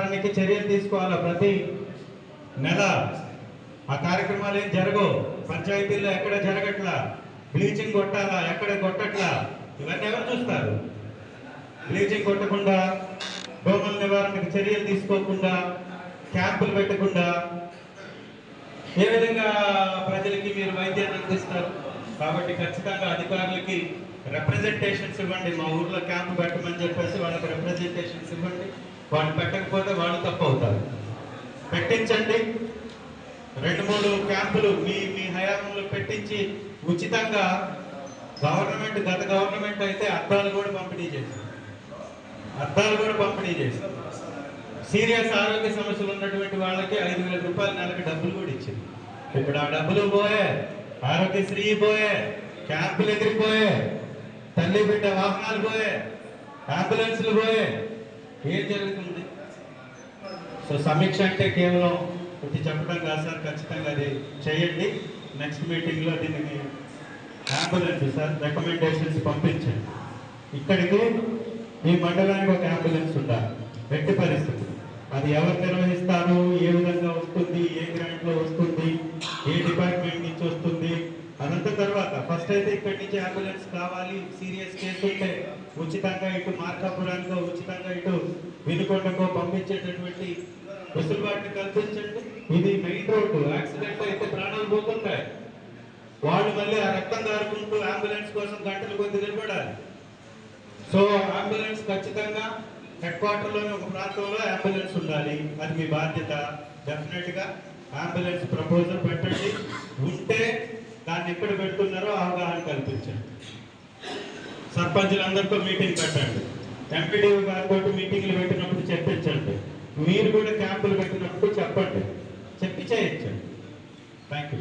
నివారణకి చర్యలు తీసుకోవాలా. ప్రతి నెల ఆ కార్యక్రమాలు ఏం జరగవు. పంచాయతీల్లో ఎక్కడ జరగట్లా. బ్లీచింగ్ కొట్టాలా, ఎక్కడ కొట్టట్లా. ఇవన్నీ ఎవరు చూస్తారు? బ్లీచింగ్ కొట్టకుండా, దోమల నివారణకు చర్యలు తీసుకోకుండా, క్యాంపులు పెట్టకుండా ఏ విధంగా ప్రజలకి మీరు వైద్యాన్ని అందిస్తారు? కాబట్టి ఖచ్చితంగా అధికారులకి రిప్రజెంటేషన్స్ ఇవ్వండి. మా ఊర్లో క్యాంపు పెట్టమని చెప్పేసి వాళ్ళకి రిప్రజెంటేషన్స్ ఇవ్వండి. వాళ్ళు పెట్టకపోతే వాళ్ళు తప్పు అవుతారు. పెట్టించండి. 2-3 క్యాంపులు మీ మీ హయాంలో పెట్టించి ఉచితంగా గత గవర్నమెంట్ అయితే అద్దాలు కూడా పంపిణీ చేసింది. సీరియస్ ఆరోగ్య సమస్యలు ఉన్నటువంటి వాళ్ళకి 5,000 రూపాయల నెలకి డబ్బులు కూడా ఇచ్చింది. ఇప్పుడు ఆ డబ్బులు పోయే, ఆరోగ్యశ్రీ పోయే, క్యాంపులు ఎదిరిపోయే, తల్లి బిడ్డ వాహనాలు పోయే, అంబులెన్స్లు పోయే. ఏం జరుగుతుంది? సో సమీక్ష అంటే కేవలం ఇది చెప్పడం కాదు సార్, ఖచ్చితంగా అది చేయండి. నెక్స్ట్ మీటింగ్లో దీనికి అంబులెన్స్ సార్ రికమెండేషన్స్ పంపించండి. ఇక్కడికి ఈ మండలానికి ఒక అంబులెన్స్ ఉండాలి. ఎట్టి పరిస్థితి అది ఎవరు నిర్వహిస్తారు, ఏ విధంగా వస్తుంది, ఏ గ్రాంట్లో వస్తుంది, ఏ డిపార్ట్మెంట్ నుంచి వస్తుంది, అదంతా తర్వాత. ఫస్ట్ అయితే ఇక్కడి నుంచి అంబులెన్స్ కావాలి. సీరియస్ కేసు ఉంటే ఉచితంగా ఇటు మార్కాపురానికో, ఉచితంగా ఇటు వినుకొండకో పంపించేటటువంటి వెసులుబాటుని కల్పించండి. ఇది మెయిన్ రోడ్డు. యాక్సిడెంట్ అయితే ప్రాణాలు పోతుంటాయి. వాళ్ళు మళ్ళీ ఆ రక్తం దారుకుంటూ అంబులెన్స్ కోసం గంటలు కొద్ది నిలబడాలి. సో అంబులెన్స్ ఖచ్చితంగా హెడ్ క్వార్టర్లోని ఒక ప్రాంతంలో అంబులెన్స్ ఉండాలి. అది మీ బాధ్యత. డెఫినెట్గా అంబులెన్స్ ప్రపోజల్ పెట్టండి. ఉంటే దాన్ని ఎక్కడ పెడుతున్నారో అవగాహన కల్పించండి. సర్పంచులందరితో మీటింగ్ పెట్టండి. ఎంపీడీ గారితో మీటింగ్లు పెట్టినప్పుడు చెప్పించండి. మీరు కూడా క్యాంపులు పెట్టినప్పుడు చెప్పండి, చెప్పి చేయించండి. Thank you.